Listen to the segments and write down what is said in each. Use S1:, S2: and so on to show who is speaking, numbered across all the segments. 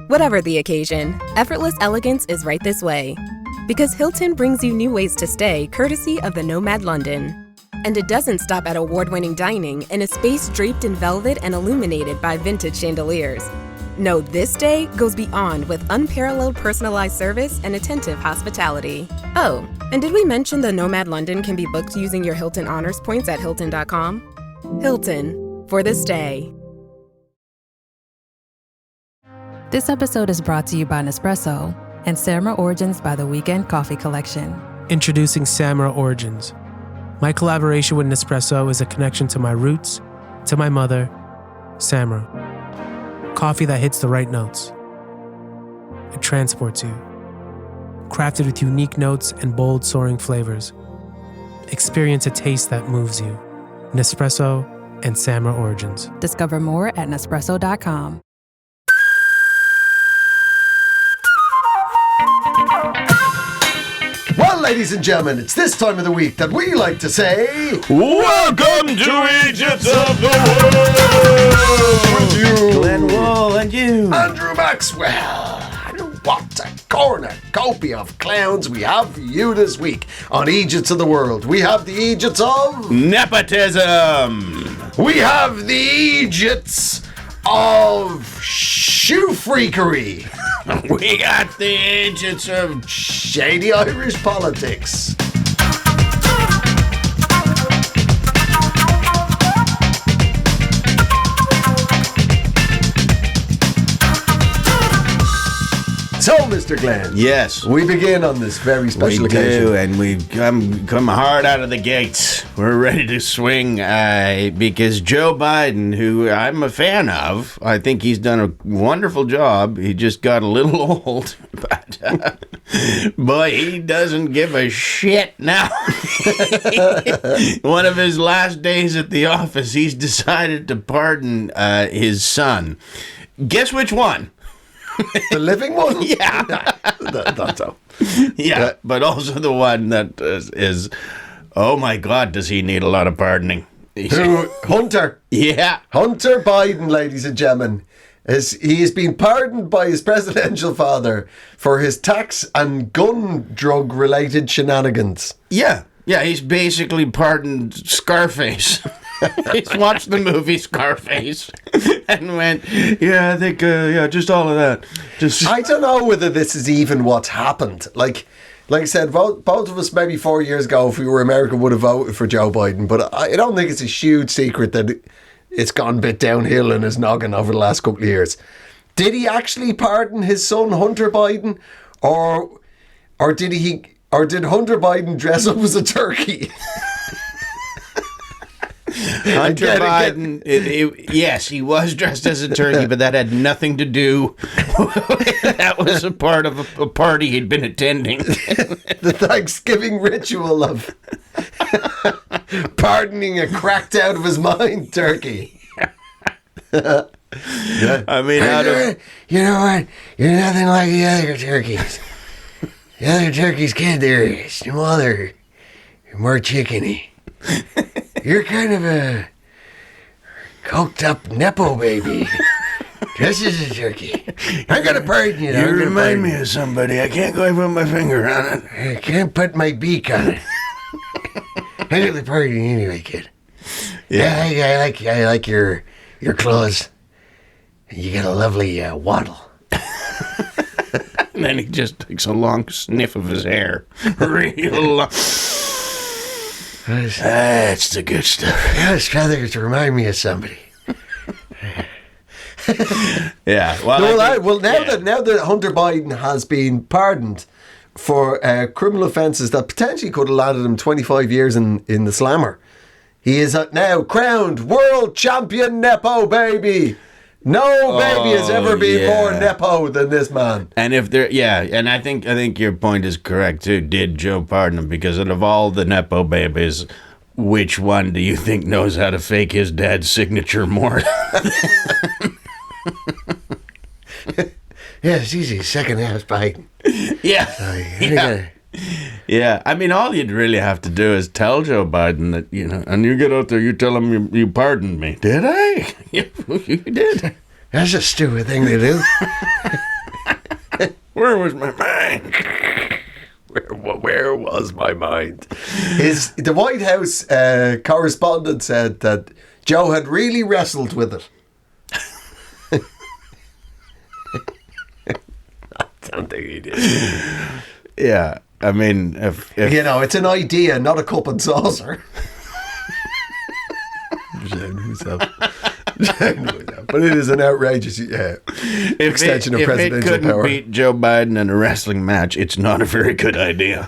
S1: Whatever the occasion, effortless elegance is right this way. Because Hilton brings you new ways to stay courtesy of the Nomad London. And it doesn't stop at award-winning dining in a space draped in velvet and illuminated by vintage chandeliers. No, this day goes beyond with unparalleled personalized service and attentive hospitality. Oh, and did we mention the Nomad London can be booked using your Hilton Honors points at Hilton.com? Hilton, for the stay.
S2: This episode is brought to you by Nespresso and Samra Origins by the Weekend Coffee Collection.
S3: Introducing Samra Origins. My collaboration with Nespresso is a connection to my roots, to my mother, Samra. Coffee that hits the right notes. It transports you. Crafted with unique notes and bold, soaring flavors. Experience a taste that moves you. Nespresso and Samra Origins.
S2: Discover more at Nespresso.com.
S4: Well, ladies and gentlemen, it's this time of the week that we like to say,
S5: Welcome to Eejits of the World!
S4: with you,
S5: Glenn Wall and you.
S4: Andrew Maxwell. And what a cornucopia of clowns we have for you this week on Eejits of the World. We have the Eejits of...
S5: Nepotism!
S4: We have the Eejits of shoe freakery.
S5: We got the Eejits of
S4: Shady Irish politics. So, Mr. Glenn.
S5: Yes.
S4: We begin on this very special
S5: We
S4: occasion.
S5: do, and we've come hard out of the gates. We're ready to swing because Joe Biden, who I'm a fan of, I think he's done a wonderful job. He just got a little old, but boy, he doesn't give a shit now. One of his last days at the office, he's decided to pardon his son. Guess which one?
S4: The living one?
S5: Yeah.
S4: That's so.
S5: Yeah, but also the one that is, oh my God, does he need a lot of pardoning?
S4: Who? Hunter.
S5: Yeah.
S4: Hunter Biden, ladies and gentlemen. He has been pardoned by his presidential father for his tax and gun drug related shenanigans.
S5: Yeah. Yeah, he's basically pardoned Scarface. He's watched the movie Scarface and went, yeah, I think, just all of that.
S4: I don't know whether this is even what's happened. Like I said, both of us maybe 4 years ago, if we were American, would have voted for Joe Biden. But I don't think it's a huge secret that it's gone a bit downhill in his noggin over the last couple of years. Did he actually pardon his son Hunter Biden, or did Hunter Biden dress up as a turkey?
S5: Hunter Biden, yes, he was dressed as a turkey, but that had nothing to do. That was a part of a party he'd been attending.
S4: The Thanksgiving ritual of pardoning a cracked out of his mind turkey.
S5: Yeah. I mean,
S4: you know what? You're nothing like the other turkeys. The other turkeys they're smaller, more chickeny. You're kind of a coked up Nepo baby. This is a turkey. I'm gonna pardon you.
S5: You remind me of somebody. I can't quite put my finger on it.
S4: I can't put my beak on it. I'm gonna pardon you anyway, kid.
S5: Yeah.
S4: I like your claws. You got a lovely waddle.
S5: And then he just takes a long sniff of his hair. Real long. That's the good stuff.
S4: Yeah, it's rather to remind me of somebody.
S5: Yeah. Well,
S4: now that Hunter Biden has been pardoned for criminal offences that potentially could have landed him 25 years in the slammer, he is now crowned world champion Nepo baby. No baby has ever been more Nepo than this man.
S5: And if there, and I think your point is correct too. Did Joe pardon him? Because out of all the Nepo babies, which one do you think knows how to fake his dad's signature more?
S4: Yeah, it's easy. Second half Biden.
S5: Yeah. Yeah. I mean, all you'd really have to do is tell Joe Biden that, and you get out there, you tell him you pardoned me. Did I? You did.
S4: That's a stupid thing to do.
S5: Where was my mind?
S4: Where was my mind? The White House correspondent said that Joe had really wrestled with it. I don't think he did.
S5: Yeah, I mean, if
S4: it's an idea, not a cup and saucer. But it is an outrageous extension of presidential
S5: if it couldn't
S4: power.
S5: beat Joe Biden in a wrestling match, it's not a very good idea.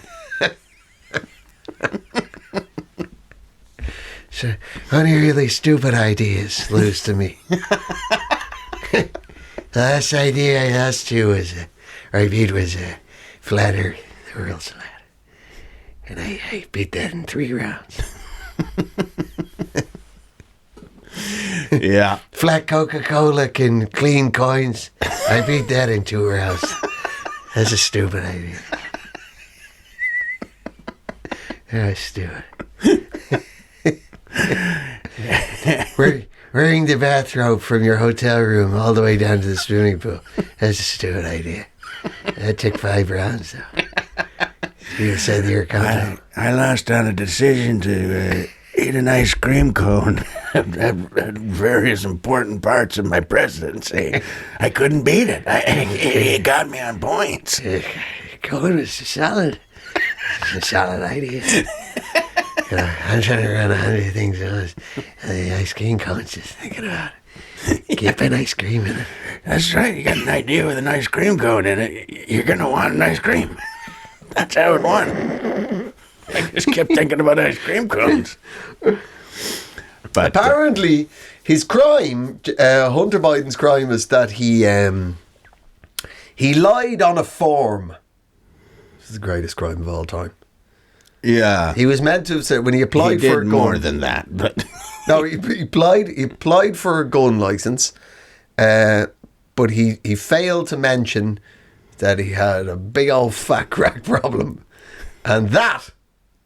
S4: So, only really stupid ideas lose to me. The last idea I asked you was, flat Earth, the world's flat. And I beat that in 3 rounds.
S5: Yeah.
S4: Flat Coca-Cola can clean coins. I beat that in 2 rounds. That's a stupid idea. That's stupid. Wearing the bathrobe from your hotel room all the way down to the swimming pool. That's a stupid idea. That took 5 rounds, though. You said you were confident.
S5: I lost on a decision to eat an ice cream cone at various important parts of my presidency. I couldn't beat it. It got me on points.
S4: Cone was solid. It's a solid idea. I'm trying to run 100 things at once. The ice cream cone's just thinking about it. Keep an ice cream in it.
S5: That's right. You got an idea with an ice cream cone in it. You're going to want an ice cream. That's how it won. I just kept thinking about ice cream cones. But
S4: apparently, his crime, Hunter Biden's crime, is that he lied on a form. This is the greatest crime of all time.
S5: Yeah,
S4: he was meant to have said when he applied for a gun.
S5: More than that, but
S4: no, he applied for a gun license, but he failed to mention that he had a big old fat crack problem, and that,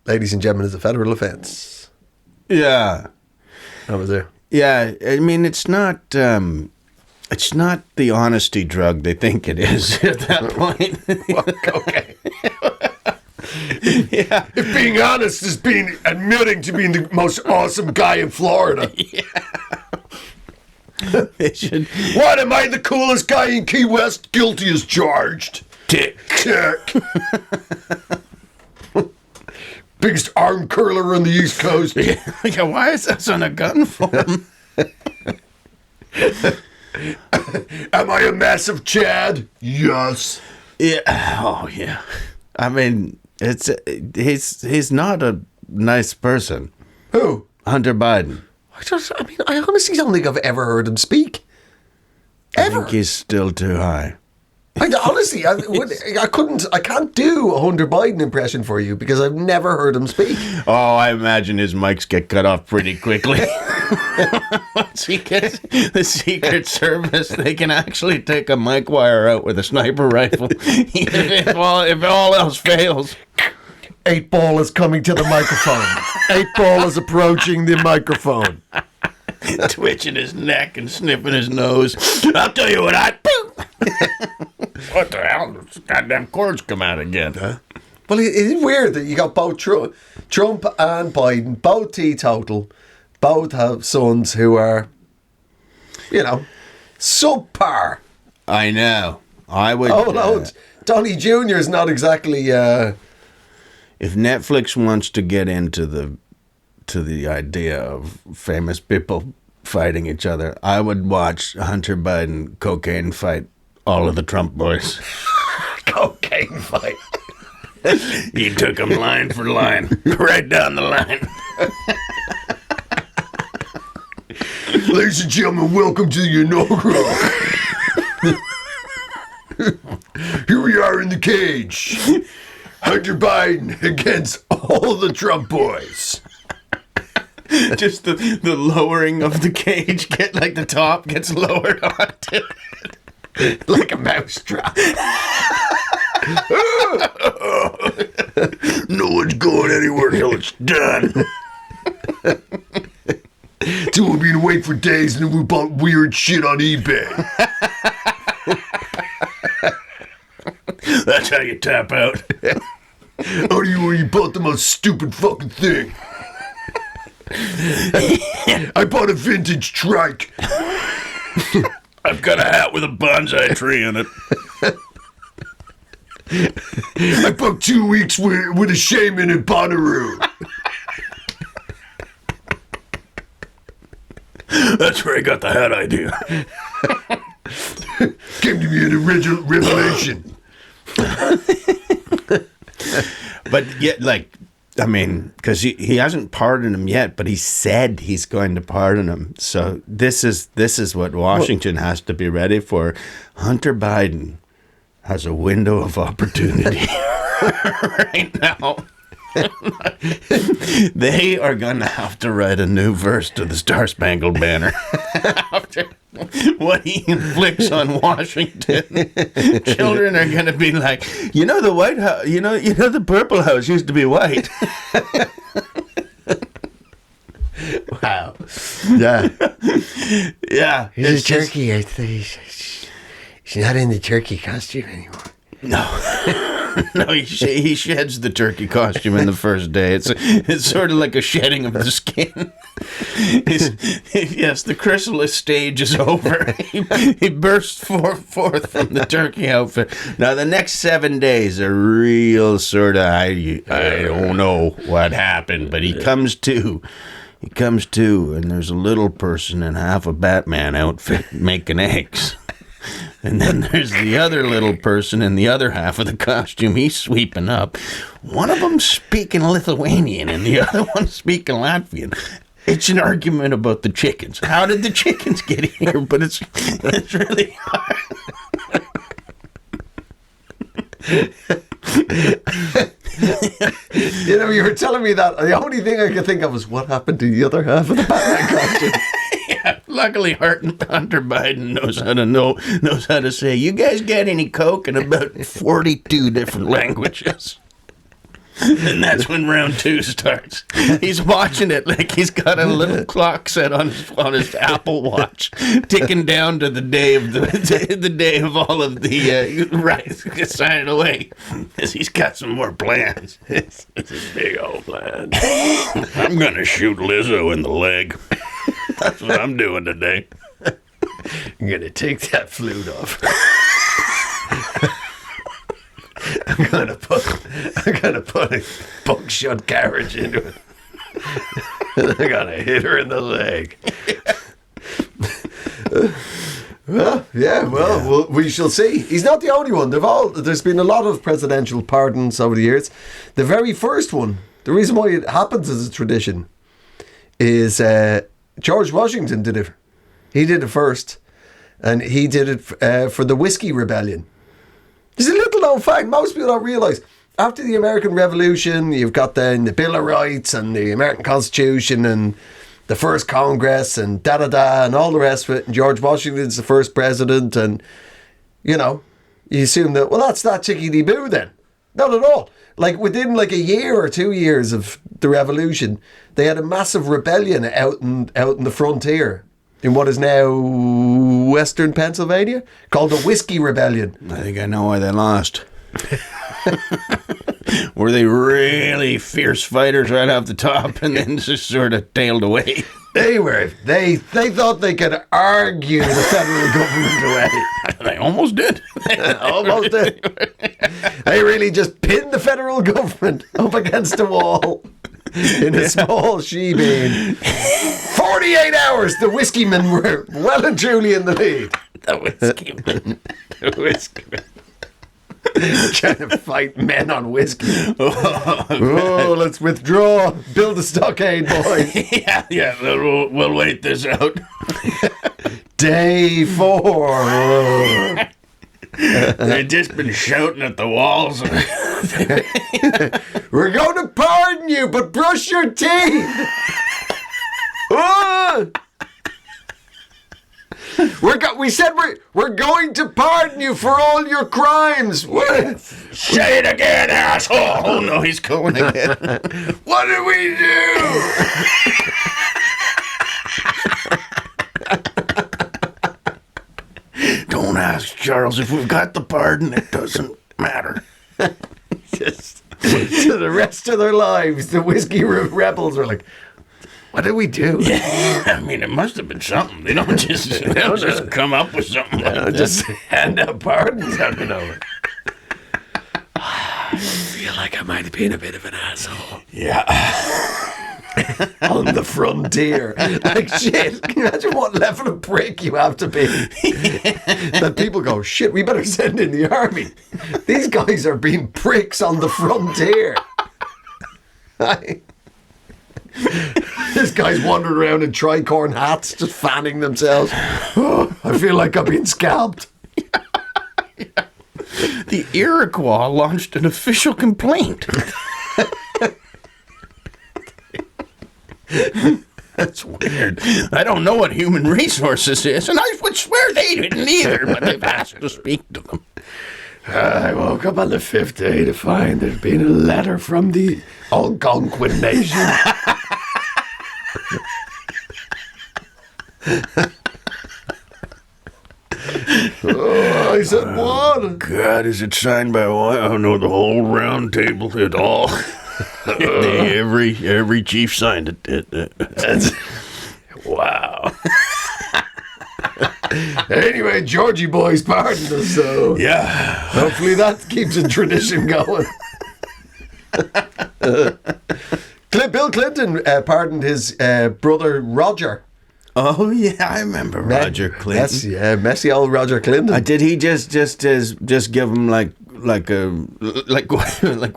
S4: ladies and gentlemen, is a federal offence.
S5: Yeah,
S4: that was it.
S5: Yeah, I mean, it's not the honesty drug they think it is at that point.
S4: Well, okay.
S5: Yeah.
S4: If being honest is admitting to being the most awesome guy in Florida.
S5: Yeah.
S4: What, am I the coolest guy in Key West? Guilty as charged. Tick. Biggest arm curler on the East Coast.
S5: Yeah, why is this on a gun form?
S4: Am I a massive Chad? Yes.
S5: Yeah. Oh, yeah. I mean, he's not a nice person.
S4: Who?
S5: Hunter Biden.
S4: I honestly don't think I've ever heard him speak. Ever.
S5: I think he's still too high.
S4: I can't do a Hunter Biden impression for you because I've never heard him speak.
S5: Oh, I imagine his mics get cut off pretty quickly. Once he gets the Secret Service, they can actually take a mic wire out with a sniper rifle, if all else fails.
S4: 8-ball is coming to the microphone. 8-ball is approaching the microphone.
S5: Twitching his neck and sniffing his nose. I'll tell you what, what the hell? This goddamn cords come out again, huh?
S4: Well, it is weird that you got both Trump and Biden, both teetotal, both have sons who are, subpar.
S5: I know. I would.
S4: Oh, no. Donnie Jr. is not exactly.
S5: If Netflix wants to get into the idea of famous people fighting each other, I would watch Hunter Biden cocaine fight all of the Trump boys.
S4: Cocaine fight.
S5: He took them line for line, right down the line.
S4: Ladies and gentlemen, welcome to the inaugural. Here we are in the cage. Hunter Biden against all the Trump boys.
S5: Just the lowering of the cage, the top gets lowered onto it.
S4: Like a mousetrap.
S5: No one's going anywhere till it's done.
S4: Till we'll be in wait for days and then we bought weird shit on eBay.
S5: That's how you tap out.
S4: How do you bought the most stupid fucking thing? I bought a vintage trike.
S5: I've got a hat with a bonsai tree in it.
S4: I booked 2 weeks with a shaman in Bonnaroo.
S5: That's where I got the hat idea.
S4: Came to me an original revelation.
S5: But yet, like, I mean, because he hasn't pardoned him yet, but he said he's going to pardon him. So this is what Washington has to be ready for. Hunter Biden has a window of opportunity right now. They are going to have to write a new verse to the Star Spangled Banner after what he inflicts on Washington. Children are going to be like, the White House, the Purple House used to be white.
S4: Wow. Yeah.
S5: Yeah.
S4: Here's a turkey. I think he's not in the turkey costume anymore.
S5: No, he sheds the turkey costume in the first day. It's sort of like a shedding of the skin. Yes, the chrysalis stage is over. He bursts forth from the turkey outfit. Now, the next 7 days are real sort of, I don't know what happened, but he comes to. He comes to, and there's a little person in half a Batman outfit making eggs. And then there's the other little person in the other half of the costume he's sweeping up. One of them speaking Lithuanian and the other one speaking Latvian. It's an argument about the chickens. How did the chickens get here? But it's really hard.
S4: You were telling me that. The only thing I could think of was what happened to the other half of the Batman costume.
S5: Yeah, luckily Hunter Biden knows how to say, "You guys got any Coke?" in about 42 different languages. And that's when round 2 starts. He's watching it like he's got a little clock set on his Apple Watch, ticking down to the day of the day of all of the right. Sign it away, because he's got some more plans. It's a big old plan. I'm gonna shoot Lizzo in the leg. That's what I'm doing today.
S4: I'm gonna take that flute off. I'm gonna put a buckshot carriage into it. I'm gonna hit her in the leg. Well, we shall see. He's not the only one. There's been a lot of presidential pardons over the years. The very first one, the reason why it happens as a tradition, is George Washington did it. He did it first, and he did it for the Whiskey Rebellion. There's a little known fact most people don't realise. After the American Revolution, you've got then the Bill of Rights and the American Constitution and the first Congress and da-da-da and all the rest of it. And George Washington's the first president, and, you assume that, well, that's that chickadee-boo then. Not at all. Like, within like a year or 2 years of the revolution, they had a massive rebellion out in the frontier in what is now western Pennsylvania, called the Whiskey Rebellion.
S5: I think I know why they lost. Were they really fierce fighters right off the top and then just sort of tailed away?
S4: They were. They thought they could argue the federal government away.
S5: They almost did.
S4: Almost did. They really just pinned the federal government up against a wall in a small she-bean. 48 hours, the whiskey men were well and truly in the lead.
S5: The whiskey men. The whiskey men.
S4: Trying to fight men on whiskey. Oh, let's withdraw. Build a stockade, boys.
S5: Yeah. We'll wait this out.
S4: Day 4.
S5: They've just been shouting at the walls.
S4: We're going to pardon you, but brush your teeth. Oh! We said we're going to pardon you for all your crimes. What?
S5: Say it again, asshole. Oh no, he's going again.
S4: What did we
S5: do? Don't ask, Charles. If we've got the pardon, it doesn't matter.
S4: Just to the rest of their lives, the whiskey rebels were like, what did we do?
S5: Yeah, I mean, it must have been something. They don't just come up with something like that.
S4: Just hand out pardons out of nowhere. I feel like I might have been a bit of an asshole.
S5: Yeah.
S4: On the frontier. Like, shit, can you imagine what level of prick you have to be? That people go, shit, we better send in the army. These guys are being pricks on the frontier. This guy's wandering around in tricorn hats, just fanning themselves. Oh, I feel like I've been scalped.
S5: The Iroquois launched an official complaint. That's weird. I don't know what human resources is, and I would swear they didn't either, but they've asked to speak to them.
S4: I woke up on the 5th day to find there'd been a letter from the Algonquin Nation. I said, what?
S5: God, is it signed by one? I don't know, the whole round table at all. every chief signed it.
S4: Wow. Anyway, Georgie boy's pardoned us, so
S5: Yeah.
S4: hopefully that keeps a tradition going. Bill Clinton pardoned his brother Roger.
S5: Oh yeah, I remember Roger Clinton.
S4: Messy old Roger Clinton.
S5: Did he just give him like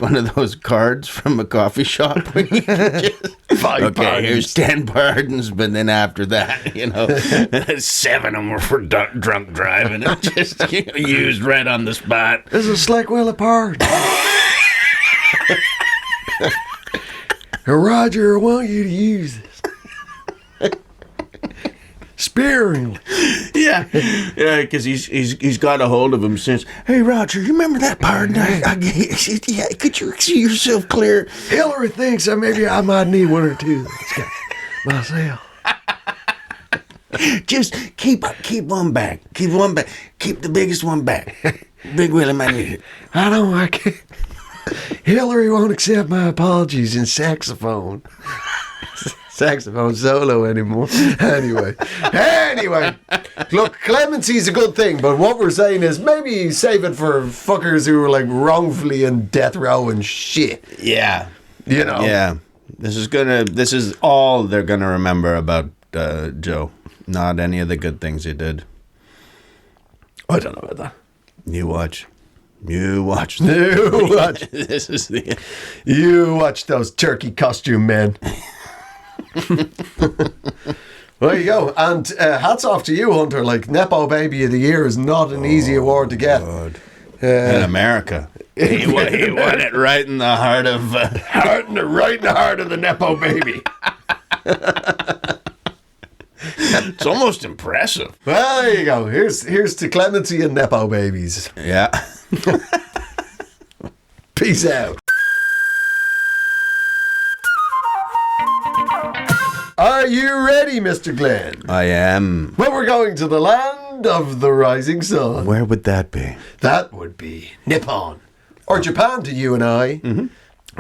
S5: one of those cards from a coffee shop? Where you can just,
S4: 5
S5: okay,
S4: pardons.
S5: here's 10 pardons, but then after that, 7 of them were for drunk driving. And just used right on the spot.
S4: This is a slick will apart. Roger, I want you to use this. Sparingly.
S5: Yeah, because he's got a hold of him since. Hey, Roger, you remember that pardon I gave? Yeah, could you see yourself clear?
S4: Hillary thinks that maybe I might need one or two myself.
S5: Just keep one back. Keep one back. Keep the biggest one back. Big Willie might need it.
S4: I can't. Hillary won't accept my apologies in saxophone solo anymore. Anyway, look, clemency's a good thing, but what we're saying is maybe save it for fuckers who were like wrongfully in death row and shit.
S5: Yeah.
S4: Yeah.
S5: This is all they're gonna remember about Joe. Not any of the good things he did.
S4: I don't know about that.
S5: You watch.
S4: You watch.
S5: This is the.
S4: You watch those turkey costume men. There you go. And hats off to you, Hunter. Like, Nepo Baby of the Year is not an easy award to get.
S5: In America. He won it right in the heart of...
S4: right in the heart of the Nepo Baby.
S5: It's almost impressive.
S4: Well, there you go. Here's to clemency and Nepo Babies.
S5: Yeah.
S4: Peace out. Are you ready, Mr. Glenn?
S5: I am.
S4: Well, we're going to the land of the rising sun.
S5: Where would that be?
S4: That would be Nippon. Or Japan to you and I. Mm-hmm.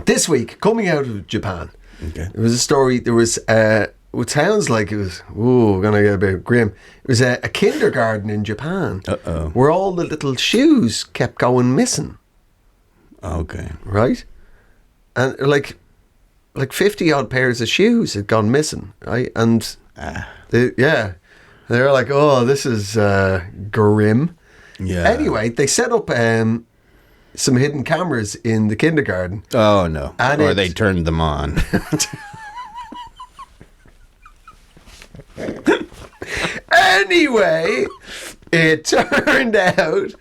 S4: This week, coming out of Japan, there was a story, there was, it sounds like it was, we're going to get a bit grim. It was a kindergarten in Japan.
S5: Uh-oh.
S4: Where all the little shoes kept going missing.
S5: Okay.
S4: Right? And like 50 odd pairs of shoes had gone missing, right? And they were like, oh, this is grim.
S5: Yeah.
S4: Anyway, they set up some hidden cameras in the kindergarten.
S5: Oh, no.
S4: And
S5: or they turned them on.
S4: Anyway, it turned out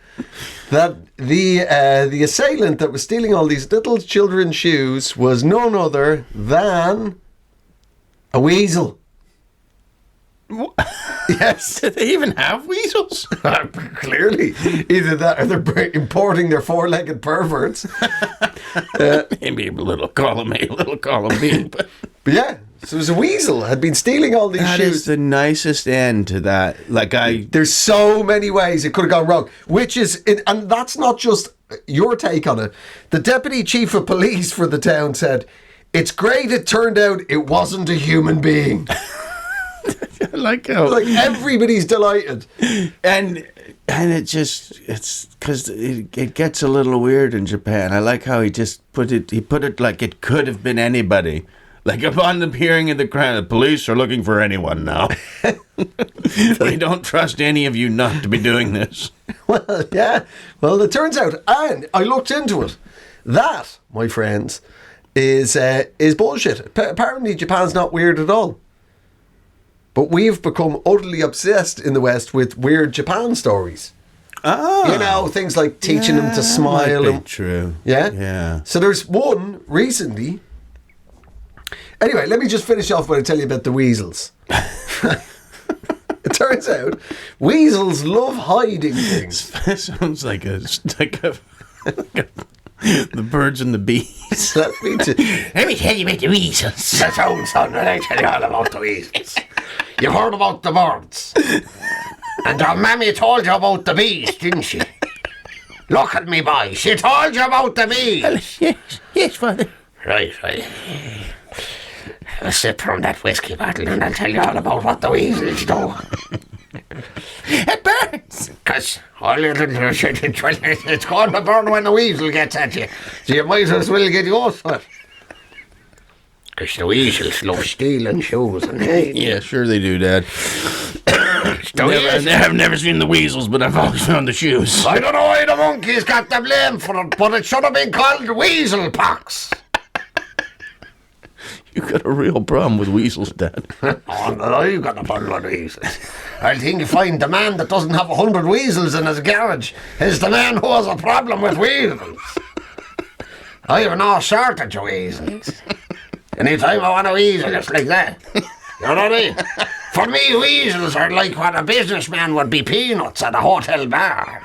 S4: that the assailant that was stealing all these little children's shoes was none other than a weasel. Yes.
S5: Do they even have weasels?
S4: Clearly. Either that or they're importing their four-legged perverts.
S5: Maybe a little column A, a little column B. But
S4: yeah, so it was a weasel had been stealing all these
S5: that
S4: shoes.
S5: is the nicest end to that.
S4: There's so many ways it could have gone wrong. And that's not just your take on it. The deputy chief of police for the town said, "It's great it turned out it wasn't a human being."
S5: Like how
S4: everybody's delighted.
S5: And it's because it gets a little weird in Japan. I like how he put it like it could have been anybody. Like, upon the hearing of the crime, the police are looking for anyone now. We don't trust any of you not to be doing this.
S4: Well, yeah. Well, it turns out, and I looked into it, that, my friends, is bullshit. Apparently, Japan's not weird at all. But we've become utterly obsessed in the West with weird Japan stories.
S5: Oh.
S4: You know, things like teaching them to smile.
S5: Might be true.
S4: Yeah?
S5: Yeah.
S4: So there's one recently. Anyway, let me just finish off when I tell you about the weasels. It turns out weasels love hiding things.
S5: That sounds like the birds and the bees.
S4: Let me
S6: tell you about the weasels. Sit down, son, and I tell you all about the weasels. You've heard about the birds. And your mammy told you about the bees, didn't she? Look at me, boy. She told you about the bees.
S5: Yes, Father.
S6: Right. A sip from that whiskey bottle and I'll tell you all about what the weasels do.
S5: It burns.
S6: Because it's going to burn when the weasel gets at you. So you might as well get used to it. Because the weasels love stealing shoes and hay.
S5: Yeah, sure they do, Dad. I've never seen the weasels, but I've always found the shoes.
S6: I don't know why the monkeys got the blame for it, but it should have been called weasel pox.
S5: You got a real problem with weasels, Dad.
S6: Oh, no, you got a problem with weasels. I think you find the man that doesn't have 100 weasels in his garage is the man who has a problem with weasels. I have no shortage of weasels. Anytime I want a weasel, it's like that. You know what I mean? For me, weasels are like what a businessman would be peanuts at a hotel bar.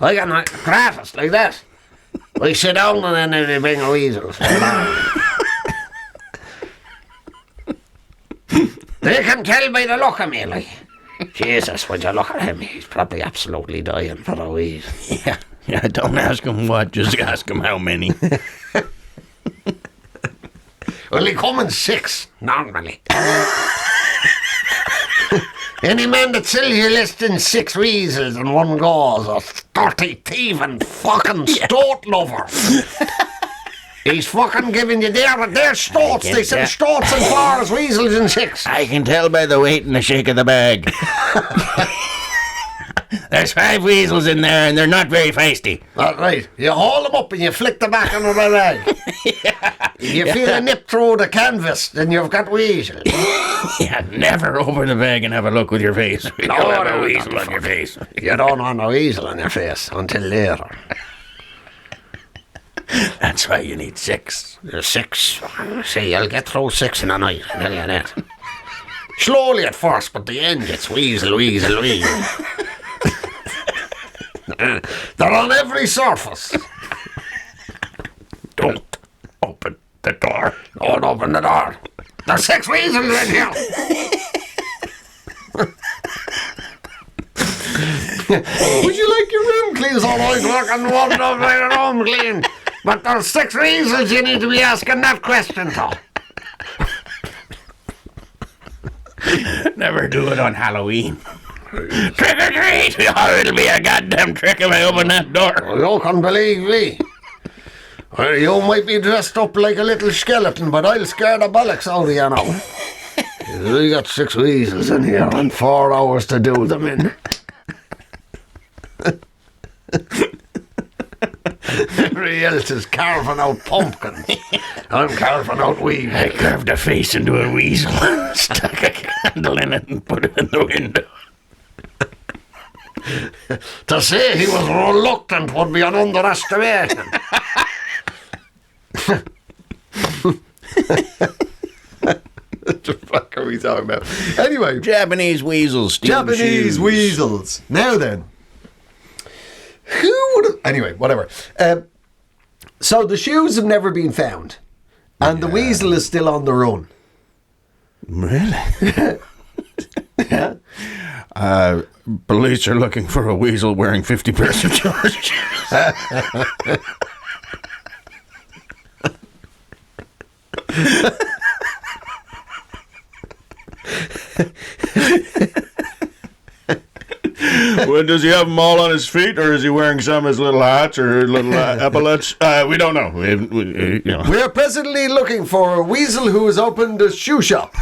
S6: I get my gratis like that. I sit down and then they bring a weasel. They can tell by the look of me, like, Jesus, would you look at him? He's probably absolutely dying for a weasel.
S5: Yeah, don't ask him what, just ask him how many.
S6: Well, they come in 6, normally. Any man that sells you less than 6 weasels in one go is a dirty thieving fucking stoat lover. He's fucking giving you their stoats. They sell stoats in 4 weasels in 6.
S5: I can tell by the weight and the shake of the bag. There's 5 weasels in there and they're not very feisty.
S6: That's right. You hold them up and you flick the back under the bag. If you feel a nip through the canvas, then you've got weasels.
S5: Yeah, never open the bag and have a look with your face. You don't have a weasel on your face.
S6: You don't want a weasel on your face until later.
S5: That's why you need 6.
S6: There's 6. See, you'll get through 6 in a night, I tell you that. Slowly at first, but the end it's weasel. They're on every surface.
S5: Don't open the door.
S6: Don't open the door. There's 6 weasels in here. Would you like your room clean? So I fucking want to make your room clean. But there's 6 weasels you need to be asking that question to.
S5: Never do it on Halloween. Trick or treat! Oh, it'll be a goddamn trick if I open that door.
S6: You can believe me. Well, you might be dressed up like a little skeleton, but I'll scare the bollocks out of you now. We got 6 weasels in here and 4 hours to do them in. Everybody else is carving out pumpkins. I'm carving out weevils.
S5: I carved a face into a weasel, stuck a candle in it and put it in the window.
S6: To say he was reluctant would be an underestimation.
S4: What the fuck are we talking about? Anyway,
S5: Japanese weasels stealing
S4: Japanese
S5: shoes.
S4: weasels. Now then, who would have... Anyway, whatever. So the shoes have never been found. And the weasel is still on the run.
S5: Really?
S4: Yeah.
S5: Police are looking for a weasel wearing 50 pairs of shoes. Well, does he have them all on his feet, or is he wearing some as little hats or little epaulets? We don't know.
S4: We are presently looking for a weasel who has opened a shoe shop.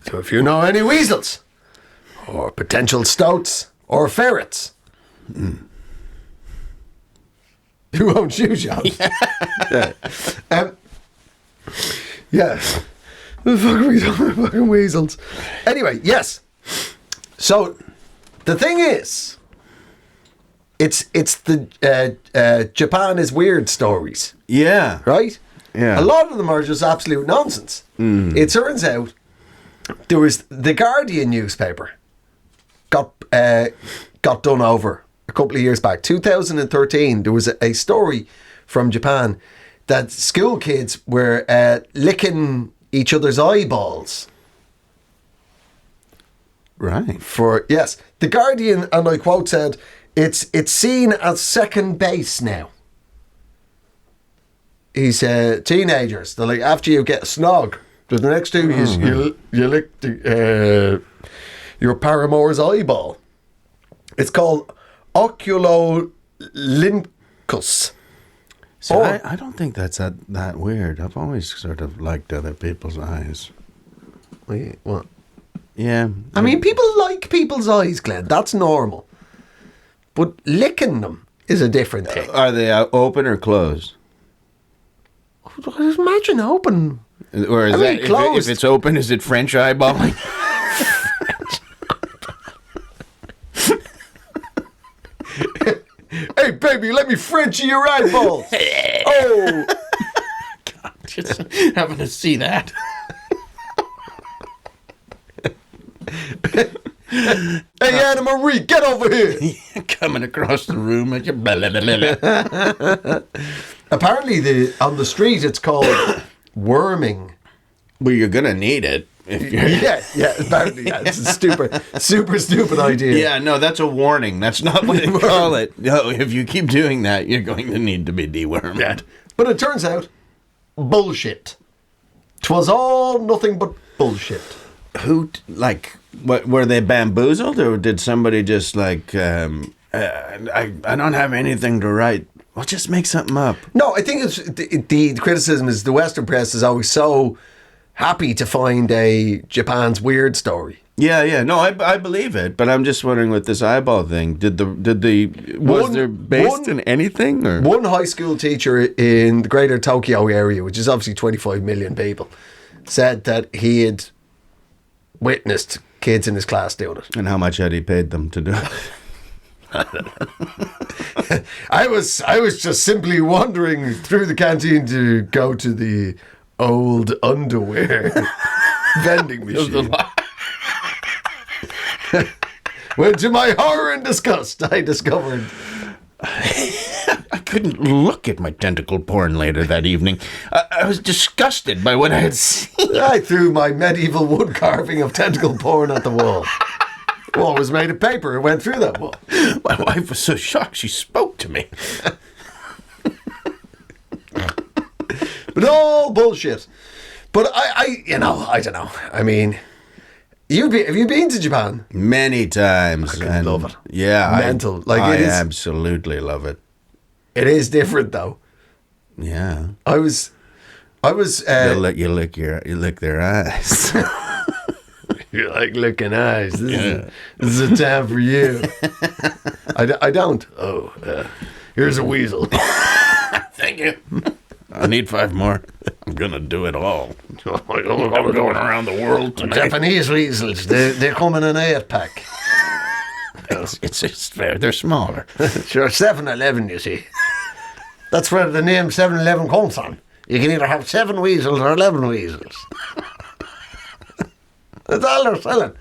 S4: So if you know any weasels, or potential stoats, or ferrets, who own shoe shops. Yeah. The fuck are we talking about? Fucking weasels. Anyway, yes. So, the thing is, it's the Japan is weird stories.
S5: Yeah.
S4: Right?
S5: Yeah.
S4: A lot of them are just absolute nonsense. It turns out there was the Guardian newspaper got done over a couple of years back. 2013, there was a story from Japan that school kids were licking each other's eyeballs.
S5: Right.
S4: Yes, the Guardian, and I quote, said it's seen as second base now. He said teenagers, they're like, after you get a snog, the next thing is you lick your paramour's eyeball. It's called oculolyncus.
S5: So I don't think that's that weird. I've always sort of liked other people's eyes.
S4: Wait, what?
S5: Yeah.
S4: I mean, people like people's eyes, Glenn. That's normal. But licking them is a different thing.
S5: Are they open or closed?
S4: Imagine open.
S5: Or is that
S4: closed.
S5: If it's open, is it French eyeballing?
S4: Hey, baby, let me Frenchy your eyeballs. Oh.
S5: God, just having to see that.
S4: Hey, Anna Marie, get over here.
S5: Coming across the room at your
S4: Apparently, on the street, it's called worming.
S5: Well, you're gonna need it if you're.
S4: Yeah. Apparently, yeah. It's a super stupid idea.
S5: Yeah, no, that's a warning. That's not what they call it. No, if you keep doing that, you're going to need to be dewormed.
S4: Yeah. But it turns out, bullshit. 'Twas all nothing but bullshit.
S5: What were they bamboozled, or did somebody just I don't have anything to write. Well, just make something up.
S4: No, I think it's the criticism is the Western press is always so happy to find a Japan's weird story.
S5: Yeah. No, I believe it, but I'm just wondering with this eyeball thing, was there based in anything? Or?
S4: One high school teacher in the greater Tokyo area, which is obviously 25 million people, said that he had witnessed kids in his class doing it.
S5: And how much had he paid them to do it?
S4: I was just simply wandering through the canteen to go to the old underwear vending machine. When to my horror and disgust, I discovered
S5: I couldn't look at my tentacle porn later that evening. I was disgusted by what I had seen.
S4: I threw my medieval wood carving of tentacle porn at the wall. The wall was made of paper. It went through that wall.
S5: My wife was so shocked she spoke to me.
S4: But all bullshit. But I don't know. I mean, have you been to Japan?
S5: Many times.
S4: I love it.
S5: Yeah.
S4: Mental.
S5: I absolutely love it.
S4: It is different though.
S5: Yeah.
S4: I was
S5: They'll let you lick their eyes.
S4: You're like licking eyes. This is a time for you. I don't. Oh, here's a weasel.
S5: Thank you. I need 5 more. I'm gonna do it all. I'm going around the world tonight.
S4: Japanese weasels, they come in an 8-pack.
S5: It's just fair. They're smaller.
S4: Sure, 7-Eleven, you see. That's where the name 7-Eleven comes from. You can either have 7 weasels or 11 weasels. That's all they're selling.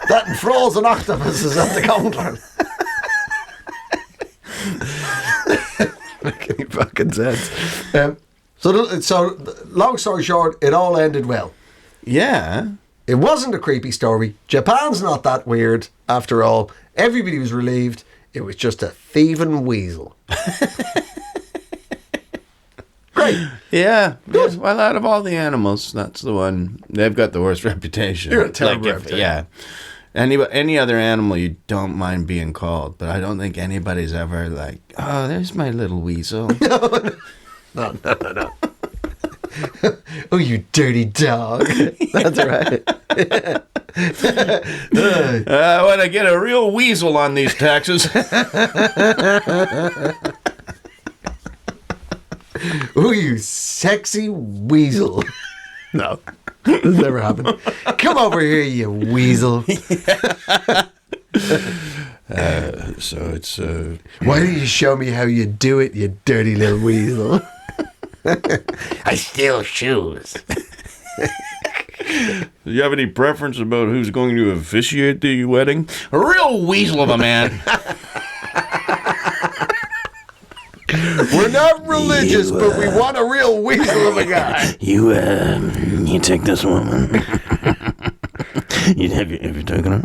S4: That and frozen octopuses at the counter. Make any fucking sense. So long story short, it all ended well.
S5: Yeah.
S4: It wasn't a creepy story. Japan's not that weird, after all. Everybody was relieved. It was just a thieving weasel. Great.
S5: Yeah. Good. Well, out of all the animals, that's the one. They've got the worst reputation.
S4: You're a terrible reputation.
S5: Yeah. Any other animal you don't mind being called, but I don't think anybody's ever like, oh, there's my little weasel.
S4: No. Oh, you dirty dog. That's right.
S5: I want to get a real weasel on these taxes.
S4: Oh, you sexy weasel. No, this never happened. Come over here, you weasel.
S5: So it's...
S4: Why don't you show me how you do it, you dirty little weasel?
S6: I steal shoes.
S5: Do you have any preference about who's going to officiate the wedding? A real weasel of a man.
S4: We're not religious, but we want a real weasel of a guy.
S5: You take this woman. Have you taken her?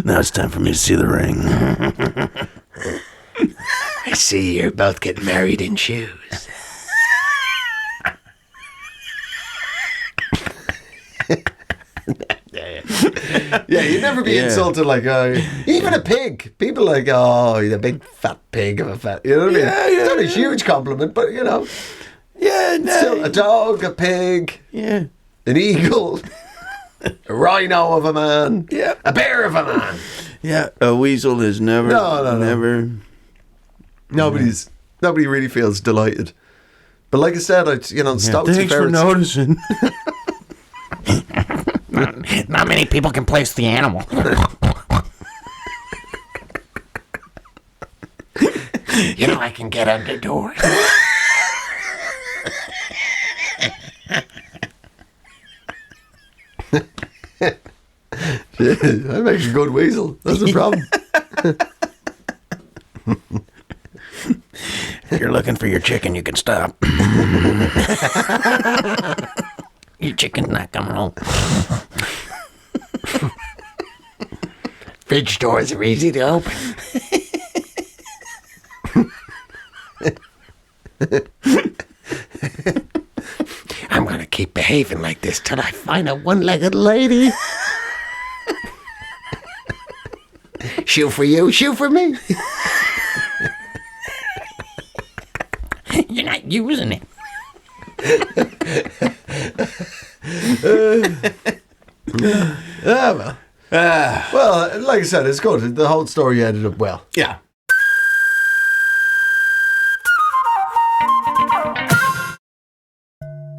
S5: Now it's time for me to see the ring.
S6: I see you're both getting married in shoes.
S4: Yeah, you'd never be insulted like, even a pig. People like, oh, he's a big fat pig of a fat. You know what I mean? It's not a huge compliment, but you know.
S5: Yeah, no.
S4: Still, a dog, a pig,
S5: Yeah.
S4: an eagle, a rhino of a man, a bear of a man.
S5: Yeah, a weasel is never, never.
S4: Nobody really feels delighted. But like I said, stop.
S5: Thanks for noticing.
S6: Not many people can place the animal. You know, I can get under doors.
S4: That makes a good weasel. That's the problem.
S6: If you're looking for your chicken, you can stop. Your chicken's not coming home. Fridge doors are easy to open. I'm gonna keep behaving like this till I find a one-legged lady. Shoe for you, shoe for me. You're not using it.
S4: Well, like I said, it's good. The whole story ended up well.
S5: Yeah.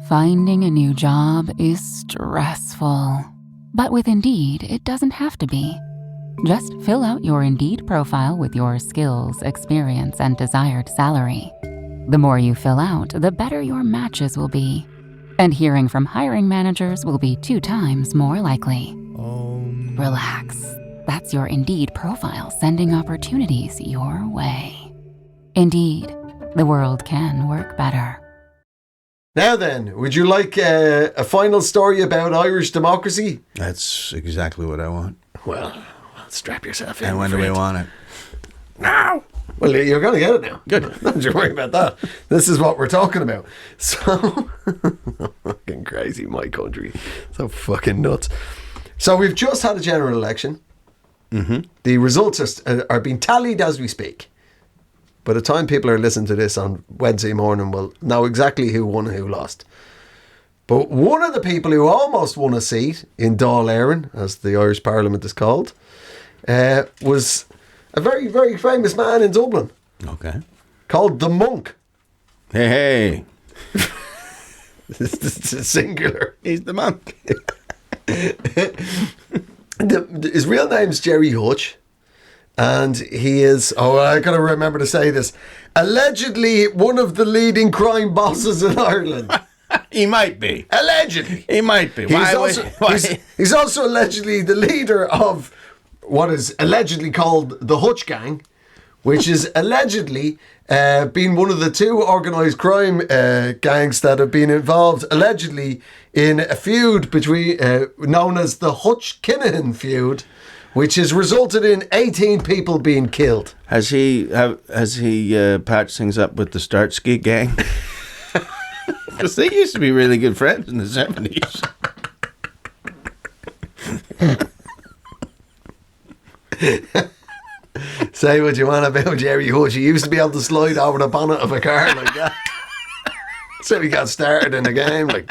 S2: Finding a new job is stressful. But with Indeed, it doesn't have to be. Just fill out your Indeed profile with your skills, experience, and desired salary. The more you fill out, the better your matches will be. And hearing from hiring managers will be 2 times more likely. Relax. That's your Indeed profile sending opportunities your way. Indeed, the world can work better.
S4: Now then, would you like a final story about Irish democracy?
S5: That's exactly what I want.
S6: Well, strap yourself in.
S5: And when do we want it?
S6: Now.
S4: Well, you're going to get it now.
S5: Good.
S4: Don't you worry about that. This is what we're talking about. So, fucking crazy, my country. So fucking nuts. So we've just had a general election.
S5: Mm-hmm.
S4: The results are being tallied as we speak. By the time people are listening to this on Wednesday morning, we'll know exactly who won and who lost. But one of the people who almost won a seat in Dáil Éireann, as the Irish Parliament is called, was a very, very famous man in Dublin.
S5: Okay.
S4: Called the Monk.
S5: Hey.
S4: It's singular.
S5: He's the monk.
S4: His real name's Jerry Hutch. And he is, I got to remember to say this, allegedly one of the leading crime bosses in Ireland.
S5: He might be.
S4: Allegedly.
S5: He might be.
S4: He's also allegedly the leader of what is allegedly called the Hutch Gang, which is allegedly been one of the two organised crime gangs that have been involved, allegedly, in a feud between known as the Hutch-Kinahan feud, which has resulted in 18 people being killed.
S5: Has he patched things up with the Starsky gang? Because they used to be really good friends in the 70s.
S4: Say what you want about Jerry Hutch. He used to be able to slide over the bonnet of a car like that. So he got started in the game. Like,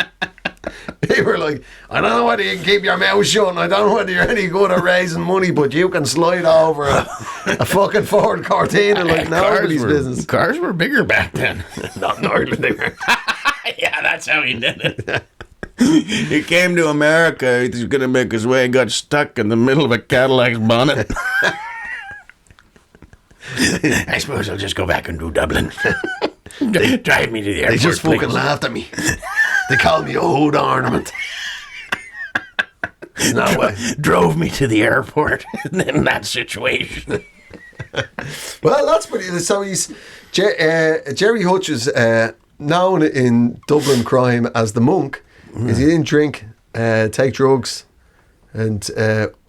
S4: they were like, I don't know whether you can keep your mouth shut, and I don't know whether you're any good at raising money, but you can slide over a fucking Ford Cortina like nobody's business.
S5: Cars were bigger back then.
S4: Not in Ireland, they were.
S5: Yeah, that's how he did it. He came to America. He was going to make his way and got stuck in the middle of a Cadillac's bonnet. I suppose I'll just go back and do Dublin. Drive me to the airport.
S4: They just fucking laughed at me. They called me a hood ornament. No way.
S5: Drove me to the airport in that situation.
S4: Well, that's pretty. So he's Jerry Hutch is known in Dublin crime as the monk. Because he didn't drink, take drugs, and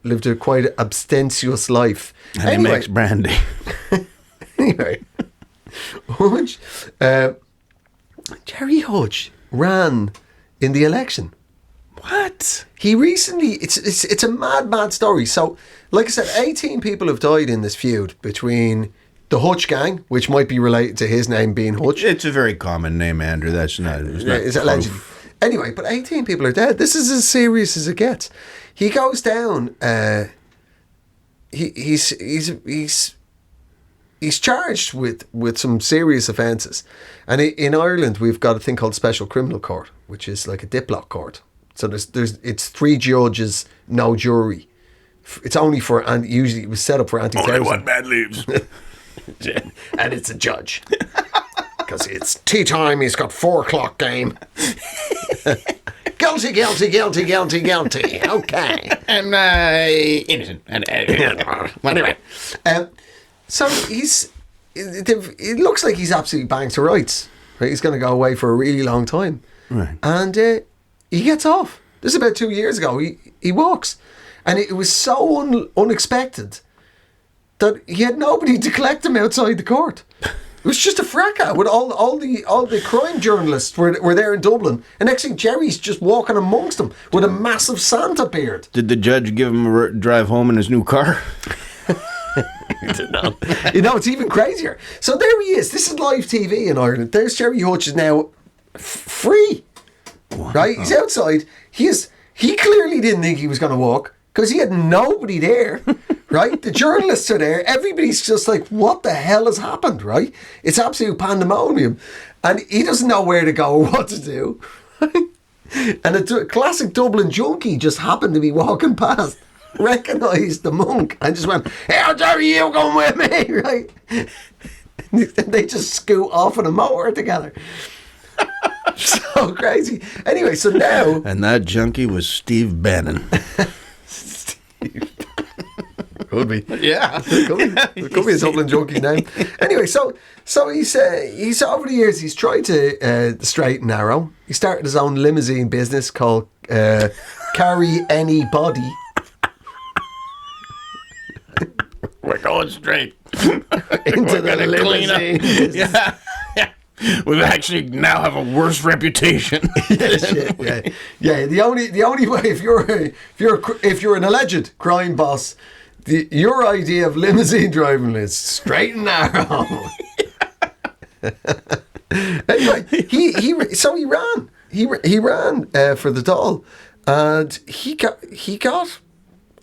S4: lived a quite abstemious life.
S5: And he makes brandy.
S4: Anyway, Hutch, Jerry Hutch ran in the election.
S5: What?
S4: He recently, it's a mad story. So, like I said, 18 people have died in this feud between the Hutch gang, which might be related to his name being Hutch.
S5: It's a very comming name, Andrew. That's not.
S4: It's allegedly. Anyway, but 18 people are dead. This is as serious as it gets. He goes down. He's charged with some serious offences, and in Ireland we've got a thing called Special Criminal Court, which is like a diplock court. So it's 3 judges, no jury. It's only for, and usually it was set up for anti-terrorism.
S5: Only one man leaves,
S4: and it's a judge. Because it's tea time, he's got 4 o'clock game. Guilty. Okay.
S5: And innocent.
S4: Anyway, so it looks like he's absolutely banged to rights. Right? He's going to go away for a really long time.
S5: Right.
S4: And he gets off. This is about 2 years ago. He walks. And it was so unexpected that he had nobody to collect him outside the court. It was just a fracas with all the crime journalists were there in Dublin, and next thing Jerry's just walking amongst them with a massive Santa beard.
S5: Did the judge give him a drive home in his new car?
S4: He did not. It's even crazier. So there he is. This is live TV in Ireland. There's Jerry Hutch is now free. Wow. Right? He's outside. He clearly didn't think he was going to walk because he had nobody there. Right? The journalists are there. Everybody's just like, what the hell has happened, right? It's absolute pandemonium. And he doesn't know where to go or what to do. And a classic Dublin junkie just happened to be walking past, recognised the monk, and just went, "Hey, Jerry, you going with me?" Right? And they just scoot off on a motor together. So crazy. Anyway, so now...
S5: And that junkie was Steve Bannon.
S4: Could be.
S5: Yeah.
S4: It could be a Dublin junkie name. Anyway, so he's over the years, he's tried to the straight and narrow. He started his own limousine business called Carry Anybody.
S5: We're going straight.
S4: Into the limousine business.
S5: Yeah. We actually now have a worse reputation.
S4: Yeah. The only way if you're an alleged crime boss, your idea of limousine driving is straight and narrow. Anyway, he ran. He ran for the Dáil, and he got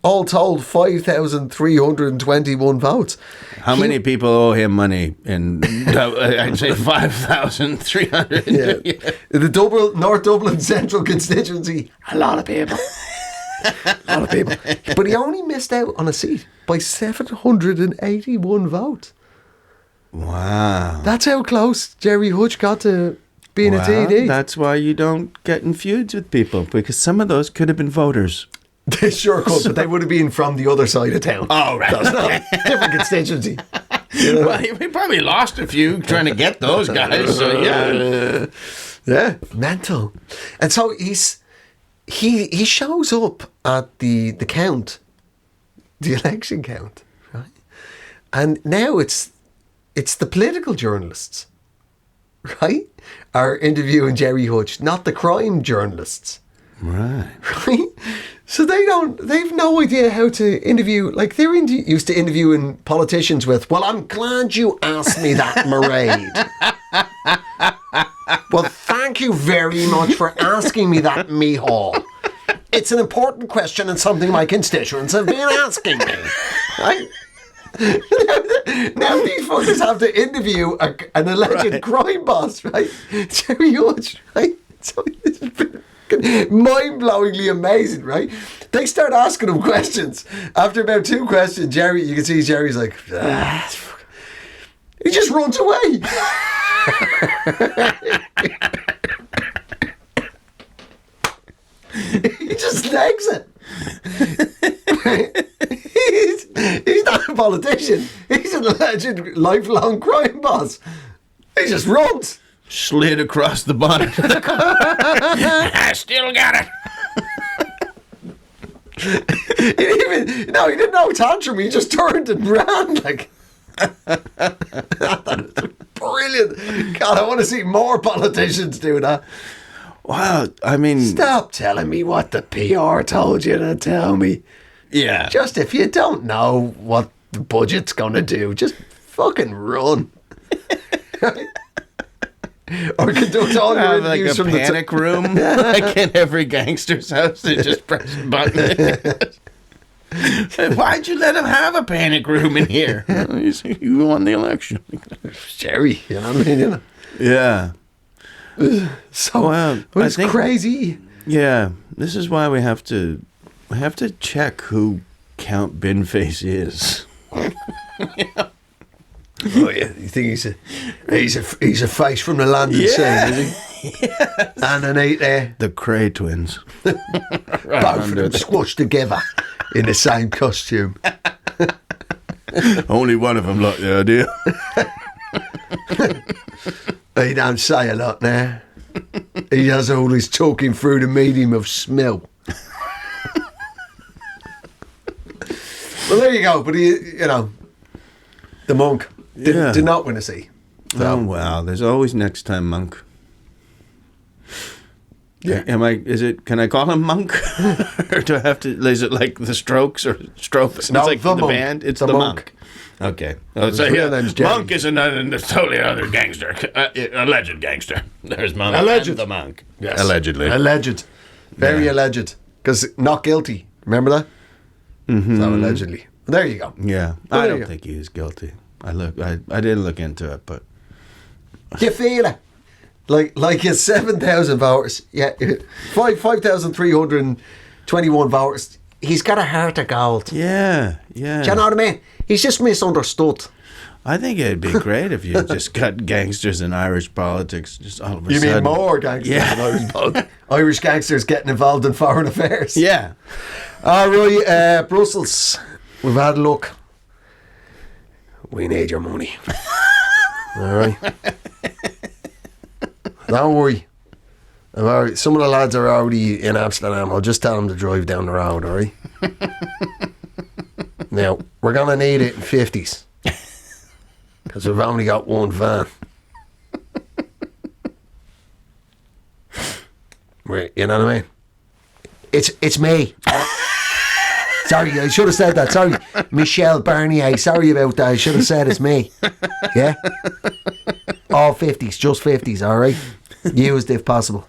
S4: all told 5,321 votes.
S5: How many people owe him money? I'd say 5,300.
S4: Yeah. The North Dublin Central constituency, a lot of people. But he only missed out on a seat by 781 votes.
S5: Wow.
S4: That's how close Jerry Hutch got to being a TD.
S5: That's why you don't get in feuds with people, because some of those could have been voters.
S4: They sure could, but they would have been from the other side of town.
S5: Oh, right.
S4: That's not different constituency.
S5: Well, he probably lost a few trying to get those guys. So
S4: yeah, mental. And so he shows up at the count, the election count, right? And now it's the political journalists, right, are interviewing Jerry Hutch, not the crime journalists.
S5: Right.
S4: Right? So they've no idea how to interview. Like, they're used to interviewing politicians with, well, I'm glad you asked me that, Mairead. Well, thank you very much for asking me that, Micheál. It's an important question and something my constituents have been asking me. Right? Now these fuckers have to interview an alleged crime boss, right? Jerry Hutch, right? So it's mind-blowingly amazing, right? They start asking him questions. After about 2 questions, you can see Jerry's like, he just runs away. He just legs it. He's not a politician. He's an alleged lifelong crime boss. He just runs.
S5: Slid across the bonnet of the car. I still got it.
S4: He didn't know tantrum. He just turned and ran. Like, that was brilliant. God, I want to see more politicians do that.
S5: Wow, I mean...
S4: Stop telling me what the PR told you to tell me.
S5: Yeah.
S4: Just if you don't know what the budget's going to do, just fucking run. Or conduct all your interviews
S5: like a
S4: from
S5: panic room, like in every gangster's house. They just press a button. Why'd you let him have a panic room in here? You won the election.
S4: Jerry, you know what I mean? You know?
S5: Yeah.
S4: So
S5: Well,
S4: it was crazy.
S5: Yeah, this is why we have to check who Count Binface is.
S4: Oh yeah, you think he's a face from the London scene, is he?
S5: Yes.
S4: And an eight there,
S5: The Cray twins.
S4: both of them squashed together in the same costume.
S5: Only one of them liked the idea.
S4: He don't say a lot now. He does all his talking through the medium of smell. Well, there you go. But the monk did not win a seat. So.
S5: Oh well, there's always next time, Monk.
S4: Yeah.
S5: Can I call him Monk? Or do I have to, is it like the Strokes or Strokes?
S4: No,
S5: it's like
S4: the
S5: the
S4: Monk.
S5: band. It's
S4: The
S5: the
S4: Monk.
S5: Monk. Okay.
S4: His real name's Jerry.
S5: Monk is a totally other gangster. Alleged gangster. There's Monk.
S4: Alleged.
S5: And the Monk.
S4: Yes.
S5: Allegedly.
S4: Alleged. Very alleged. Because not guilty. Remember that? Mm-hmm. So allegedly. There you go.
S5: Yeah.
S4: Well,
S5: I
S4: there you
S5: don't
S4: go.
S5: think he was guilty. I didn't look into it, but
S4: You feel it. Like his 7,000 voters. Yeah. 5,321 voters. He's got a heart of gold.
S5: yeah.
S4: Do you know what I mean? He's just misunderstood.
S5: I think it'd be great if you just got gangsters in Irish politics just all of a
S4: You
S5: sudden.
S4: mean more gangsters
S5: Yeah.
S4: in Irish politics? Irish gangsters getting involved in foreign affairs.
S5: Yeah.
S4: All right, Brussels. We've had a look. We need your money. All right. Don't worry. I'm all right. Some of the lads are already in Amsterdam. I'll just tell them to drive down the road, all right? Now, we're going to need it in 50s. Because we've only got one van. You know what I mean? It's me. Sorry, I should have said that. Sorry, Michel Barnier. Sorry about that. I should have said it's me. Yeah? All 50s, just 50s, all right? Used if possible.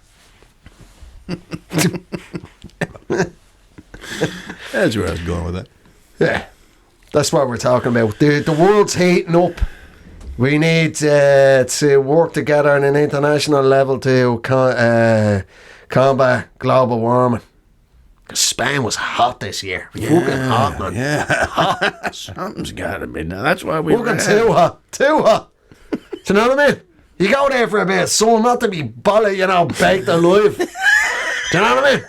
S5: That's where I was going with that.
S4: Yeah. That's what we're talking about. The world's heating up. We need to work together on an international level to combat global warming. 'Cause Spain was hot this year. Fucking hot, man.
S5: Yeah. Something's got to be now. That's why we
S4: Fucking too hot. Too hot. Do you know what I mean? You go there for a bit of sun, not to be baked alive. Do you know what I mean?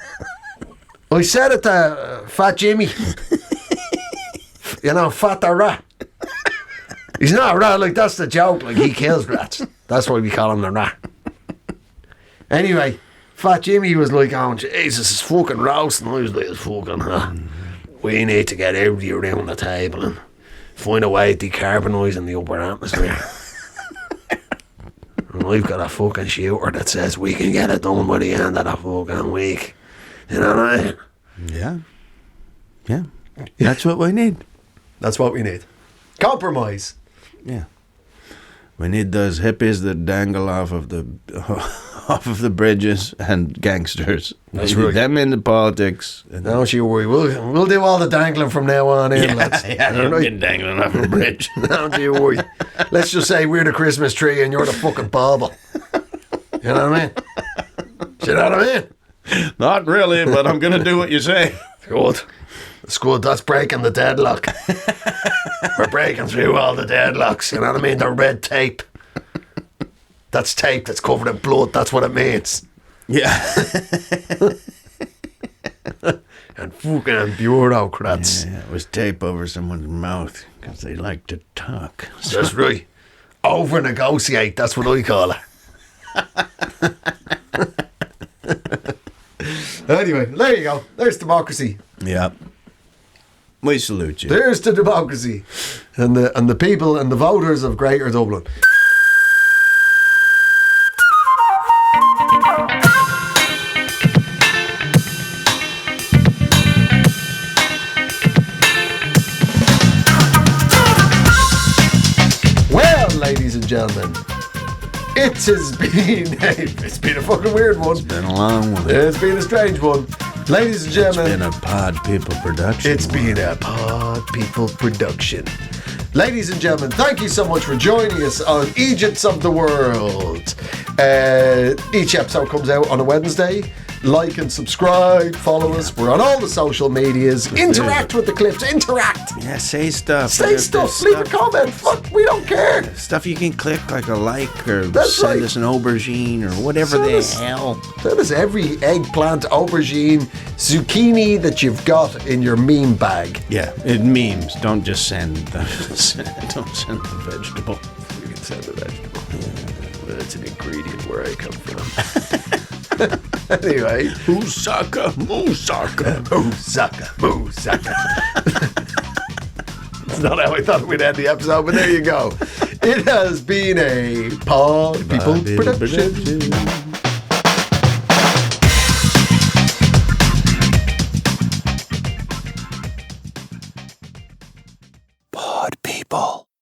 S4: I said it to Fat Jimmy. Fat the rat. He's not a rat. Like, that's the joke. Like, he kills rats. That's why we call him the rat. Anyway, Fat Jimmy was like, oh, Jesus, it's fucking roasting. I was like, it's fucking, we need to get everybody around the table and find a way to decarbonise in the upper atmosphere. And I've got a fucking shooter that says we can get it done by the end of the fucking week. You know what I mean?
S5: Yeah. Yeah. That's what we need.
S4: That's what we need. Compromise.
S5: Yeah. We need those hippies that dangle off of the bridges and gangsters.
S4: That's
S5: We need
S4: right.
S5: them into politics. And
S4: Don't you worry. We'll do all the dangling from now on in, lads.
S5: you've been dangling off a bridge.
S4: Don't you worry. Let's just say we're the Christmas tree and you're the fucking bauble. You know what I mean? Do you know what I mean?
S5: Not really, but I'm going to do what you say.
S4: Good. It's good. That's breaking the deadlock. We're breaking through all the deadlocks. You know what I mean? The red tape. That's tape that's covered in blood. That's what it means.
S5: Yeah.
S4: And fucking bureaucrats.
S5: Yeah, it was tape over someone's mouth because they like to talk.
S4: That's right. Over negotiate. That's what I call it. Anyway, there you go. There's democracy.
S5: Yeah. We salute you.
S4: There's the democracy. And the people and the voters of Greater Dublin. Well, ladies and gentlemen, it's been a fucking weird one.
S5: Been a long one.
S4: It's been a strange one. Ladies and
S5: It's
S4: gentlemen,
S5: been a Pod People production.
S4: it's been a Pod People production. Ladies and gentlemen, thank you so much for joining us on Eejits of the World. Each episode comes out on a Wednesday. Like and subscribe, follow us. We're on all the social medias. Interact with the clips. Interact.
S5: Yeah, say stuff.
S4: Say
S5: There's
S4: stuff. Leave a comment. Fuck, we don't care.
S5: Stuff you can click like a like or
S4: That's
S5: send
S4: right.
S5: us an aubergine or whatever
S4: Send
S5: the
S4: us-
S5: hell.
S4: Send us every eggplant, aubergine, zucchini that you've got in your meme bag.
S5: Yeah, it memes. Don't just send the don't send the vegetable.
S4: You can send the vegetable. But it's an ingredient where I come from. Anyway.
S5: Moussaka, moussaka.
S4: Moussaka, moussaka. It's not how I thought we'd end the episode, but there you go. It has been a Pod People production.